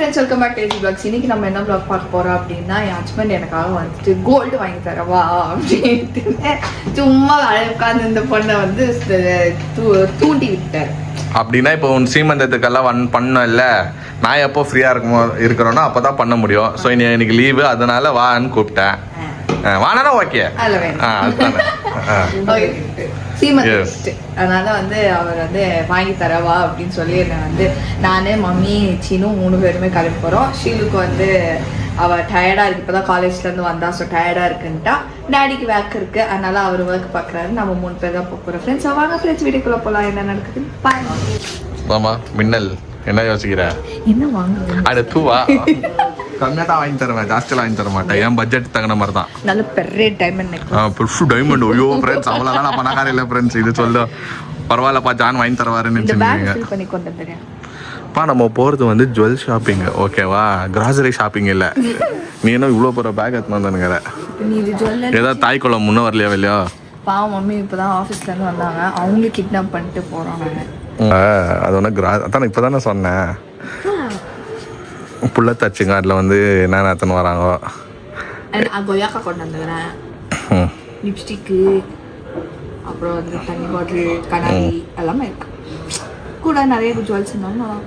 Friends, welcome back to vlogs. இன்னைக்கு நம்ம என்ன vlog பார்க்க போறோம் அப்படின்னா, என் ஹஸ்பண்ட் எனக்காக வந்துட்டு கோல்டு வாங்கி தரவா அப்படின்ட்டு சும்மா உட்காந்து இந்த பொண்ணை வந்து தூண்டி விட்டார். அப்படின்னா இப்போ உன் சீமந்தத்துக்கெல்லாம் பண்ண இல்லை, நான் எப்போ ஃப்ரீயாக இருக்கிறோன்னா அப்போ தான் பண்ண முடியும். ஸோ இன்னைக்கு லீவு, அதனால வான்னு கூப்பிட்டேன். வானா ஓகே, அதனால வந்து அவர் வந்து வாங்கி தரவா அப்படின்னு சொல்லி வந்து நானு மம்மி சீனு 3 பேருமே கிளம்பி போறோம். ஷீலுக்கு வந்து அவ டயர்டா இருக்கு, இப்பதான் காலேஜ்ல இருந்து வந்தா, ஸோ டயர்டா இருக்குன்ட்டா. டேடிக்கு ஒர்க் இருக்கு, அதனால அவர் ஒர்க் பாக்குறாரு. நம்ம 3 பேர் தான் போறோம். ஃப்ரெண்ட்ஸ் வாங்க ஃப்ரெண்ட்ஸ், வீடியோக்குள்ள போலாம். என்ன நடக்குது பாருங்க. மின்னல் என்ன யோசிக்கிற? என்ன வாங்குறது? அடுத்து வா, கம்மியாக தான் வாங்கி தருவேன், ஜாஸ்தியெல்லாம் வாங்கி தர மாட்டேன். என் பட்ஜெட் தகுந்த மாதிரி தான். நல்ல பெரிய டைமண்ட், பெருசு டைமண்ட். ஐயோ ஃப்ரெண்ட்ஸ், அவ்வளோதான் நான் பணக்கார இல்லை ஃப்ரெண்ட்ஸ். இது சொல்லு பரவாயில்லப்பா, ஜான் வாங்கி தருவாருன்னு சொல்லுவீங்க. பா நம்ம போகிறது வந்து ஜுவல் ஷாப்பிங், ஓகேவா? கிராசரி ஷாப்பிங் இல்லை. நீ என்ன இவ்வளோ போகிற பேக் எடுத்து வந்தானுங்கிற? ஏதாவது தாய் குளம் முன்னே வரலையா இல்லையா? பாவம் மம்மி இப்போதான் ஆஃபீஸ்லேருந்து வந்தாங்க, அவங்களும் கிட்னாப் பண்ணிட்டு போகிறோம் நாங்கள். அது ஒன்று அதான் இப்போ தானே சொன்னேன். புள்ள தச்சுங்க, அதில் வந்து என்ன எத்தனை வராங்க. கொய்யாக்கா கொண்டு வந்துக்கிறேன், லிப்ஸ்டிக்கு, அப்புறம் வந்து தண்ணி பாட்டில், கண்ணாடி எல்லாமே இருக்கு. கூட நிறைய ஜுவல்ஸ் இருந்தாலும்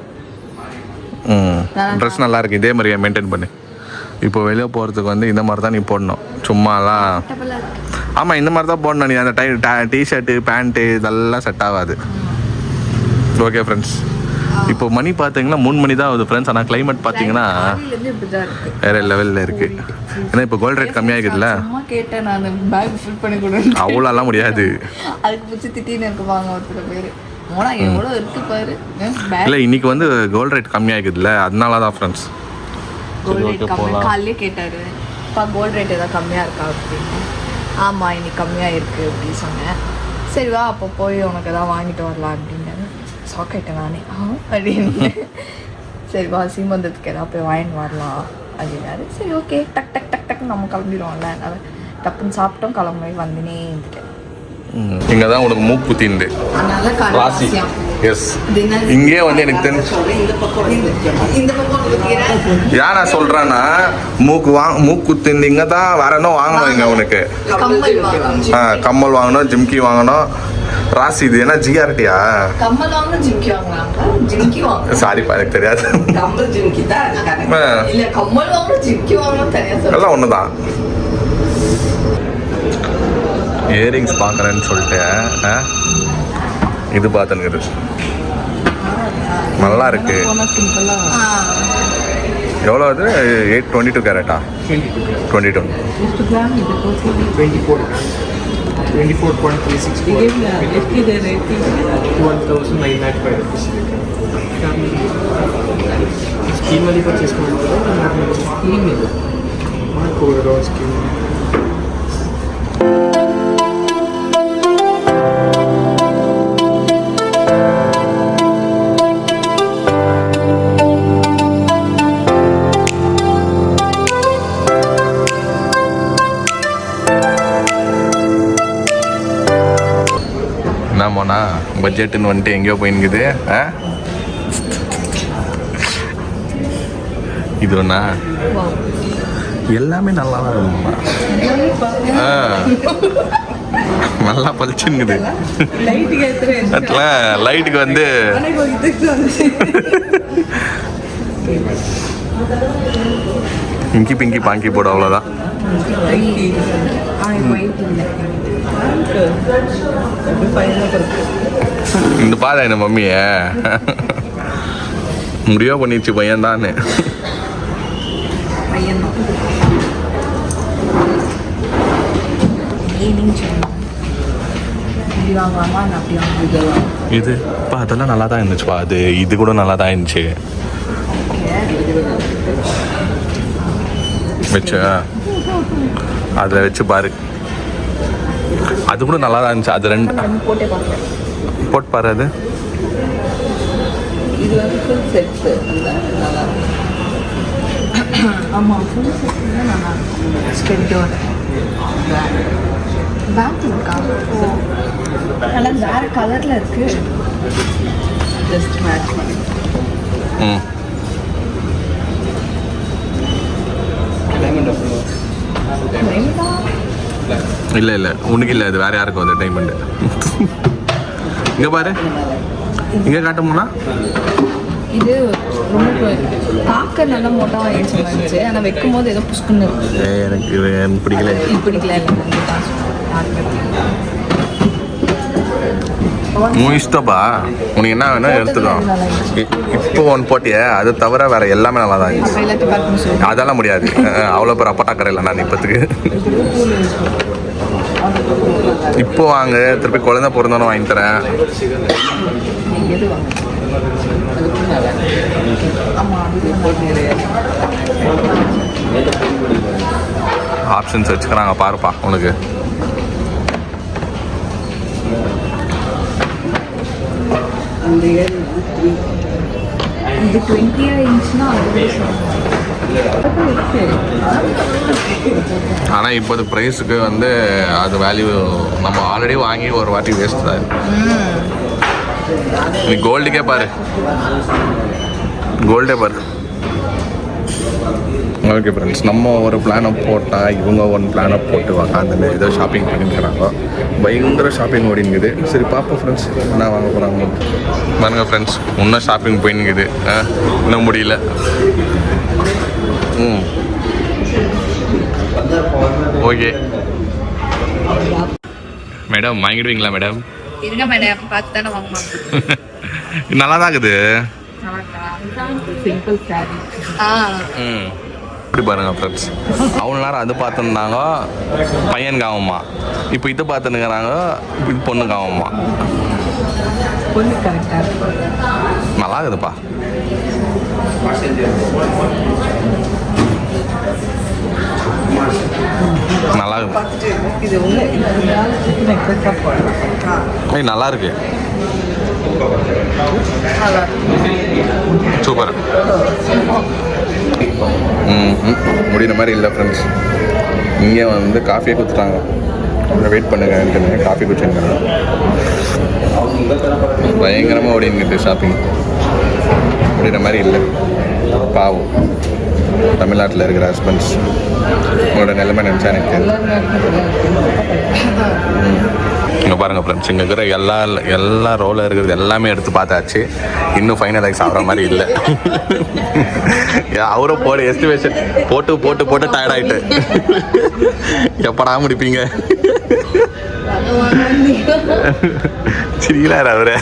ட்ரெஸ் நல்லா இருக்கு. இதே மாதிரியே மெயின்டைன் பண்ணு. இப்போ வெளியே போகிறதுக்கு வந்து இந்த மாதிரி தான் நீ போடணும், சும்மாலாம். ஆமாம், இந்த மாதிரி தான் போடணும். நீ அந்த டிஷர்ட்டு பேண்ட்டு இதெல்லாம் செட் ஆகாது. ஓகே ஃப்ரெண்ட்ஸ், இப்போ மணி பார்த்தீங்கன்னா 3 மணி தான் ஆகுது ஃப்ரெண்ட்ஸ். ஆனால் கிளைமேட் பார்த்தீங்கன்னா வேற லெவலில் இருக்கு. ஏன்னா இப்போ கோல்டு ரேட் கம்மியாகிடுதுல. கேட்டேன் நான், பேக் ஃபில் பண்ணி கொடு. அவ்வளோலாம் முடியாது. அதுக்கு பிடிச்சி திட்டின்னு இருக்குவாங்க ஒருத்தர் பேர். எவ்வளோ இருக்கு பாரு. இல்லை, இன்னைக்கு வந்து கோல்டு ரேட் கம்மியாகிடுதுல, அதனால தான் ஃப்ரெண்ட்ஸ். கோல்டு ரேட் கம்மி காலையிலே கேட்டார், இப்போ கோல்டு ரேட் ஏதாவது கம்மியாக இருக்கா அப்படின்னு. ஆமாம் இன்னைக்கு கம்மியாக இருக்குது அப்படின்னு சொன்னேன். சரி வா அப்போ போய் உனக்கு எதாவது வாங்கிட்டு வரலாம் அப்படின்னு சாக்கிட்டேன் நானே அப்படின்னு. சரி வா சீமந்தத்துக்கு ஏதாவது போய் வாங்கிட்டு வரலாம் அப்படின்னாரு. சரி ஓகே, டக் டக் டக் டக்குன்னு நம்ம கிளம்பிடுவோம்ல, அதனால டக்குன்னு சாப்பிட்டோம், கிளம்பி வந்துனே இருந்துட்டேன். இங்கே தான் உனக்கு மூக்குத்திண்டு ராசி. எஸ், இங்கே வந்து எனக்கு தெரிஞ்சு யார் நான் சொல்கிறேன்னா, மூக்குத்திண்டு இங்கே தான் வரணும், வாங்கணும். இங்கே உனக்கு கம்மல் வாங்கணும், ஜிம்கி வாங்கணும். ராசி இது என்ன ஜிஆர்டியா? கம்மல் வாங்கணும், ஜிம்கி வாங்கலாம். ஜிம்கி வாங்க, சாரிப்பா எனக்கு தெரியாது. கம்மல் ஜிம்கி தான் இல்ல, கம்மல் வாங்கணும் ஜிம்கி வாங்கணும் தனியா சொல்ல, எல்லாம் ஒண்ணுதான். இயரிங்ஸ் பார்க்குறேன்னு சொல்லிட்டு இது பார்த்துனுக்குது, நல்லா இருக்கு. எவ்வளோ அது? 22 கேரட்டா? 22 24.364 12,995 rupees. Scheme ಅಲ್ಲಿ purchase ಮಾಡಿದ್ರೆ ಸ್ಕೀಮ್ ಇದೆ, ಮಾಡ್ಕೊಳ್ಳೋ ಸ್ಕೀಮ್. என்னமோண்ணா பட்ஜெட்டுன்னு வந்துட்டு எங்கேயோ போயின்னுக்குது. இது ஒன்றா எல்லாமே நல்லா தான் இருக்குமா? நல்லா பளிச்சுன்னுக்குது. லைட்டுக்கு வந்து பிங்கி பிங்கி பாங்கி போடும், அவ்வளோதான். இந்த பாதா என்ன மம்மிய முடியோ பண்ணிடுச்சு பையன் தானே. இது பா அதெல்லாம் நல்லா தான் இருந்துச்சுப்பா. இது கூட நல்லா தான் இருந்துச்சு. வச்சு அதில் வச்சு பாரு, அது கூட நல்லா தான் இருந்துச்சு. அது 2 போட்டு பாரு. அது இது வந்து ஃபுல் செட்டு. ஆமாம், ஃபுல் செட் நல்லா இருக்கும். ஸ்டெட்டோட பேக் இருக்கா? நல்லா வேறு கலரில் இருக்குது. ஜஸ்ட் மேட்ச் பண்ணி இல்லை உனக்கு இல்லை, அது வேற யாருக்கும் அது டைமண்டு. இங்கே பாரு, இங்கே காட்டமுன்னா இது ரொம்ப பார்க்க நல்லா மோட்டாக ஆயிடுச்சு இருந்துச்சு. ஆனால் வைக்கும் போது ஏதோ புஷ்குன்னு இருக்கு. எனக்கு பிடிக்கல. இது பிடிக்கல இல்லை. உன் இஷ்டப்பா, உனக்கு என்ன வேணும் எடுத்துக்கோ. இப்போ ஒன்று போட்டியே, அது தவிர வேற எல்லாமே நல்லா தான் இருந்துச்சு. எல்லாத்தையும் பார்க்கணும். அதெல்லாம் முடியாது, அவ்வளோ பேர் அப்பட்டாக்கரை இல்லை நான் இப்போத்துக்கு. இப்போ வாங்க, திருப்பி குழந்தை பிறந்தோன்னு வாங்கி தரேன். ஆப்ஷன்ஸ் வச்சுக்கிறாங்க பாருப்பா உனக்கு. இது 20 இன்ச்னா ஆனால் இப்போது ப்ரைஸுக்கு வந்து அது வேல்யூ நம்ம ஆல்ரெடி வாங்கி ஒரு வாட்டி வேஸ்ட் தான். நீ கோல்டுக்கே பாரு, கோல்டே பாரு. ஓகே ஃப்ரெண்ட்ஸ், நம்ம ஒரு பிளானை போட்டால் இவங்க ஒன் பிளானை போட்டு உக்காந்து ஏதோ ஷாப்பிங் பண்ணிக்கிறாங்க. பயங்கர ஷாப்பிங் ஓடிங்குது. சரி பார்ப்போம் ஃப்ரெண்ட்ஸ் என்ன வாங்க போகிறாங்க. பாருங்க ஃப்ரெண்ட்ஸ், இன்னும் ஷாப்பிங் போயின்னுக்குது, இன்னும் முடியல. ஓகே மேடம், வாங்கிடுவீங்களா மேடம்? இருங்க மேடம், பார்த்து தானே வாங்கணும். நல்லா தான் இருக்குது. சிம்பிள் சாரி. இப்படி பாருங்க ஃப்ரெண்ட்ஸ், அவ்வளோ நேரம் அது பார்த்துருந்தாங்க பையனுக்கு ஆகும்மா, இப்போ இது பார்த்துன்னுக்கிறாங்க இது பொண்ணுக்கு ஆகும்மா. பொண்ணு கரெக்டாக இருக்கும். நல்லா இருக்குதுப்பா. நல்லா இருக்கு. நல்லா இருக்கு. சூப்பர். முடிகிற மாதிரி இல்லை ஃப்ரெண்ட்ஸ். இங்கே வந்து காஃபியை கொடுத்துட்டாங்க, வெயிட் பண்ணுங்க. காஃபி குடிச்சுங்க. பயங்கரமாக ஓடிங்கிட்டு ஷாப்பிங் முடிகிற மாதிரி இல்லை. பாவம் தமிழ்நாட்டில் இருக்கிற ஹஸ்பண்ட்ஸ், உங்களோட நிலைமை நினச்சா எனக்கு. இங்கே பாருங்கள் ஃப்ரெண்ட்ஸ், இங்கே இருக்கிற எல்லா ரோலில் இருக்கிறது எல்லாமே எடுத்து பார்த்தாச்சு. இன்னும் ஃபைனலைஸ் ஆகிற மாதிரி இல்லை. அவரும் போட எஸ்டிமேஷன் போட்டு போட்டு போட்டு டயர்ட் ஆகிட்டு எப்படா முடிப்பீங்க? சிரிக்கிறார் அவரை.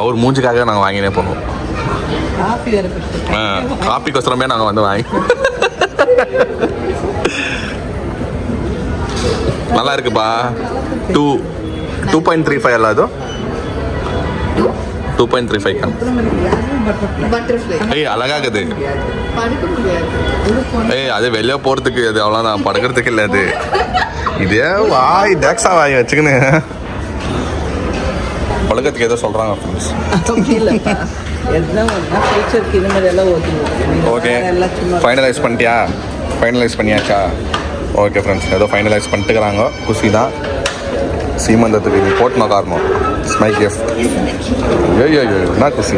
அவர் மூஞ்சுக்காக நாங்கள் வாங்கினே போனோம். காப்பிக்கொசரமே நாங்கள் வந்து வாங்கி. நல்லா இருக்குப்பா. 2.35 ಅಲ್ಲ ಅದು 2.35 ஏய் அழகாகுது. ஏய் அது வெளியே போகிறதுக்கு அது அவ்வளோதான், படுக்கிறதுக்கு இல்லை அது. இதே வாய் டேக்ஸா வாங்கி வச்சுக்கின்னு பழக்கத்துக்கு ஏதோ சொல்கிறாங்க ஃப்ரெண்ட்ஸ். ஓகே ஃபைனலைஸ் பண்ணிட்டியா? ஃபைனலைஸ் பண்ணியாச்சா? ஓகே ஃப்ரெண்ட்ஸ், ஏதோ ஃபைனலைஸ் பண்ணிட்டுக்கிறாங்க. குஷி தான். சீமந்தத்துக்கு இது போட்டுனோ காரணம் ஸ்மை கிஃப்ட். ஐயோ என்ன குஷி.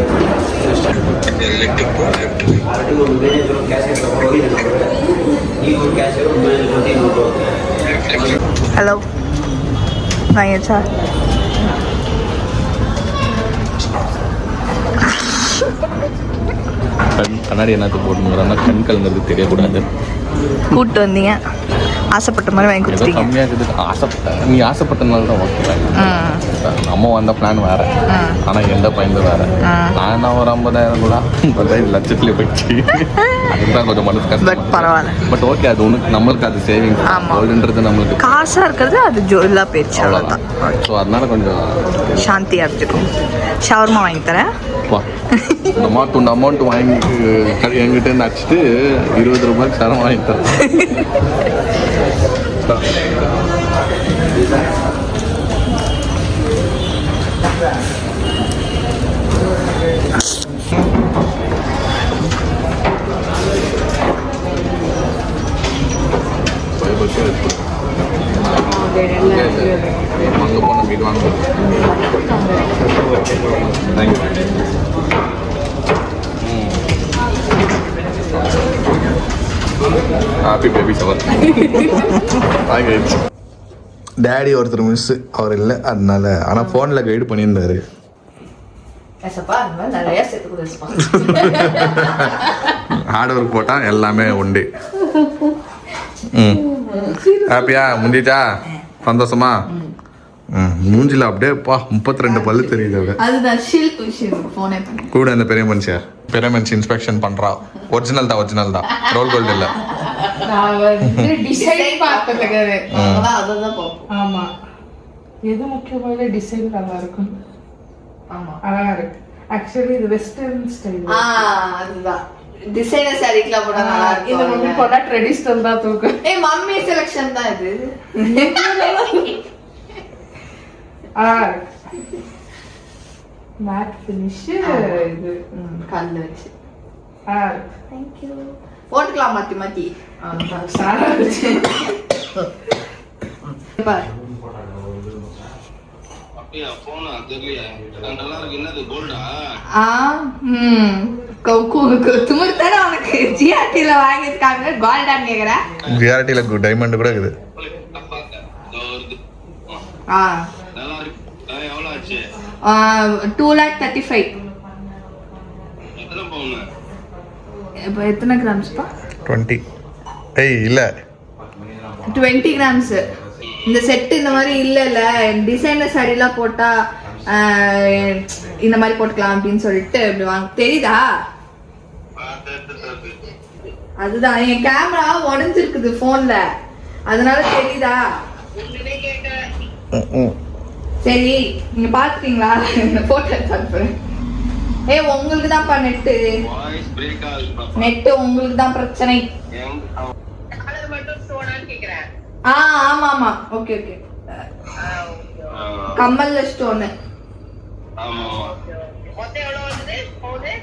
ஹலோ வாங்கியாச்சா? கண்ணாடி என்னத்துக்கு போட்டுங்கிறாங்கன்னா கண் கலங்கிறது தெரியக்கூடாது. கூப்பிட்டு வந்தீங்க, ஆசைப்பட்ட மாதிரி வாங்கி கொடுத்தீங்க. கம்மியாக இருக்குது. நீ ஆசைப்பட்டனால தான் ஓகே. நம்ம வந்த பிளான் வேறு, ஆனால் எந்த பயந்து வேறு. நான் ஒரு 50,000 கூட 10,000 லட்சத்துலேயே போயிடுச்சு. அதுதான் கொஞ்சம் மனசு கஷ்டம். பரவாயில்ல. பட் ஓகே, அது உனக்கு நம்மளுக்கு அது சேவிங். கோல்டுன்றது நம்மளுக்கு காசாக இருக்கிறது அது ஜொல்லாக போயிடுச்சு, அவ்வளோதான். ஸோ அதனால கொஞ்சம் சாந்தியாக இருந்துக்கும். ஷவர்மா வாங்கி தரேன். இந்த அமௌண்ட் வாங்கி என்கிட்ட நடிச்சிட்டு 20 ரூபாய்க்கு சரம் வாங்கி தரேன். அங்கே போன வீடு வாங்க. Thank you. Happy baby shower. Daddy ஒருத்தர் மிஸ் அவர் இல்லை அதனால, ஆனால் ஃபோனில் கைடு பண்ணியிருந்தாரு. ஹார்ட் ஒர்க் போட்டால் எல்லாமே உண்டு. ஹாப்பியா முடிஞ்சா சந்தோஷமா? மூஞ்சில அப்படியே 32 பல்லு தெரியுது. கூட அந்த பெரிய மனுஷன் இன்ஸ்பெக்ஷன் பண்றா. ஒரிஜினல் தான் ரோல் கோல்டு இல்ல. எது முக்கியமான டிசைன் நல்லா இருக்கும். ஆமா அழகா இருக்கு. ஆக்சுவலி இது வெஸ்டர்ன் ஸ்டைல். அதுதான் டிசைனர் சாரிக்குலாம் போட்டா நல்லா இருக்கும். இந்த மம்மி போட்டா ட்ரெடிஷனல் தான் தூக்கும். மம்மி செலக்ஷன் தான் இது. மேட் ஃபினிஷ் இது கல்ல வச்சு. Thank you. போட்டுக்கலாம் மாத்தி சாரா வச்சு. பாரு துமுறுத்தானே உனக்கு ஜிஆர்டில வாங்கியிருக்காங்க கோல்டான்னு கேக்குற. ஜிஆர்டில டைமண்ட் கூட இருக்குது. 2,35,000. இப்போ எத்தனை கிராம்ஸ்ப்பா? 20. இல்ல 20 கிராம்ஸ். இந்த செட்டு இந்த மாதிரி இல்லைல்ல, டிசைனர் சாரிலாம் போட்டா இந்த மாதிரி போட்டுக்கலாம் அப்படின்னு சொல்லிட்டு இப்படி வாங்க. தெரியுதா? அதுதான் என் கேமரா உடஞ்சிருக்குது போன்ல, அதனால தெரியுதா? சரி நீங்க பாத்துட்டீங்களா? போட்டோ எடுத்து உங்களுக்கு தான்ப்பா நெட்டு உங்களுக்கு தான் பிரச்சனை. ஆமா ஆமா ஓகே ஓகே. கம்மல்ல ஸ்டோன்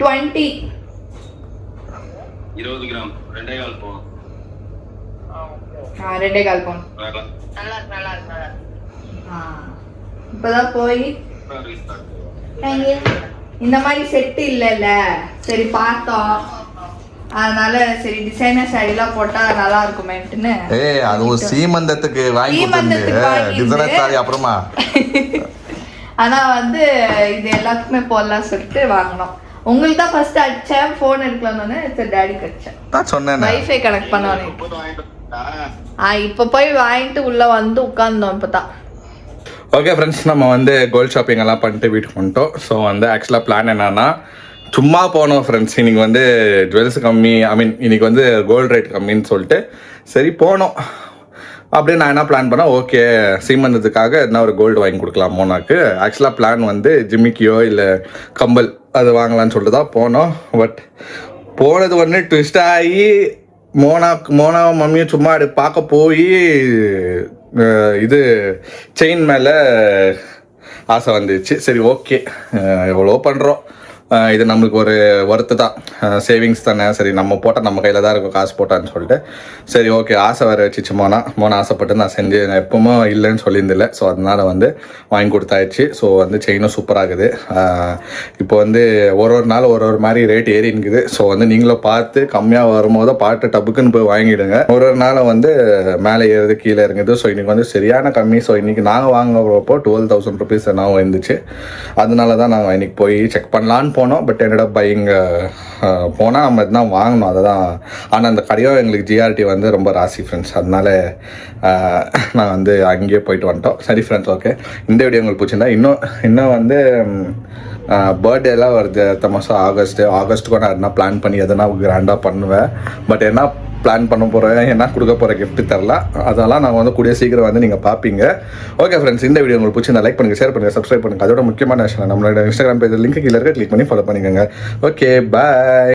20. 20 கிராம் 2.5 பவுன். 2.5 பவுன். நல்லா இருக்கு. இப்பதான் போய் இந்த மாதிரி செட்டு இல்லைல்ல, சரி பார்த்தோம், அதனால சரி டிசைனர் சாரிலாம் போட்டா நல்லா இருக்குமேட்டுன்னு. அதுவும் சீமந்தத்துக்கு வாங்கி டிசைனர் சாரி அப்புறமா. ஆனா வந்து இது எல்லாத்துக்குமே போடலாம் சொல்லிட்டு வாங்கினோம். உங்களுக்கு தான் ஃபர்ஸ்ட் அடிச்சேன், போன் எடுக்கலாம்னு சரி டாடிக்கு அடிச்சேன். நான் சொன்னேன் வைஃபை கனெக்ட் பண்ணுவானே. இப்ப போய் வாங்கிட்டு உள்ள வந்து உட்கார்ந்தோம் இப்பதான். ஓகே ஃப்ரெண்ட்ஸ், நம்ம வந்து கோல்ட் ஷாப்பிங் எல்லாம் பண்ணிட்டு வீட்டுக்கு வந்துட்டோம். ஸோ வந்து ஆக்சுவலாக பிளான் என்னன்னா சும்மா போனோம் ஃப்ரெண்ட்ஸ். இன்னைக்கு வந்து ஜுவல்ஸ் கம்மி, இன்னைக்கு வந்து கோல்டு ரேட் கம்மின்னு சொல்லிட்டு சரி போனோம். அப்படியே நான் என்ன பிளான் பண்ணேன், ஓகே சீமந்தத்துக்காக என்ன ஒரு கோல்டு வாங்கி கொடுக்கலாம் மோனாக்கு. ஆக்சுவலாக பிளான் வந்து ஜிமிக்கியோ இல்லை கம்பல் அது வாங்கலான்னு சொல்லிட்டு தான் போனோம். பட் போனது ஒன்று ட்விஸ்ட் ஆகி மோனா மம்மியும் சும்மா பார்க்க போய் இது செயின் மேலே ஆசை வந்துச்சு. சரி ஓகே எவ்வளோ பண்ணுறோம், இது நம்மளுக்கு ஒரு ஒர்த்து தான், சேவிங்ஸ் தானே, சரி நம்ம போட்டால் நம்ம கையில் தான் இருக்கும் காசு போட்டான்னு சொல்லிட்டு சரி ஓகே ஆசை வேறு வச்சுச்சு மோனா ஆசைப்பட்டு நான் செஞ்சு எப்பவுமே இல்லைன்னு சொல்லியிருந்தில்ல. ஸோ அதனால் வந்து வாங்கி கொடுத்தாயிடுச்சு. ஸோ வந்து செயினும் சூப்பராகுது. இப்போ வந்து ஒரு நாள் ஒரு மாதிரி ரேட் ஏறி இருக்குது. ஸோ வந்து நீங்களும் பார்த்து கம்மியாக வரும்போது பார்த்து டப்புக்குன்னு போய் வாங்கிடுங்க. ஒரு நாள் வந்து மேலே ஏறுது கீழே இறங்குது. ஸோ இன்றைக்கி வந்து சரியான கம்மி. ஸோ இன்றைக்கி நாங்கள் வாங்குறப்போ 12,000 rupees நான் இருந்துச்சு. அதனால தான் நாங்கள் இன்றைக்கி போய் செக் பண்ணலான்னு போனோம். பட் என்னோட பையிங் போனால் நம்ம இதுதான் வாங்கணும், அதை தான். ஆனால் அந்த கடையோ எங்களுக்கு ஜிஆர்டி வந்து ரொம்ப ராசி ஃப்ரெண்ட்ஸ், அதனால நான் வந்து அங்கேயே போயிட்டு வந்துட்டோம். சரி ஃப்ரெண்ட்ஸ், ஓகே இந்த வீடியோ உங்களுக்கு பிடிச்சிருந்தா இன்னும் வந்து பர்த்டேலாம் வருது அடுத்த மாதம் ஆகஸ்ட்டுக்கு நான் என்ன பிளான் பண்ணி எதனா கிராண்டாக பண்ணுவேன். பட் என்ன பிளான் பண்ண போகிறேன், என்ன கொடுக்க போகிற கிஃப்ட் தரல, அதெல்லாம் நான் வந்து கூடிய சீக்கிரம் வந்து நீங்கள் பார்ப்பீங்க. ஓகே ஃப்ரெண்ட்ஸ், இந்த வீடியோ உங்களுக்கு பிடிச்சிருந்தா லைக் பண்ணுங்கள், ஷேர் பண்ணுங்கள், சப்ஸ்கிரைப் பண்ணுங்கள். அதோட முக்கியமான விஷயம் நம்மளோட இன்ஸ்டாகிராம் பேஜ் லிங்க் கீழே இருக்க கிளிக் பண்ணி ஃபாலோ பண்ணிக்கோங்க. Okay bye.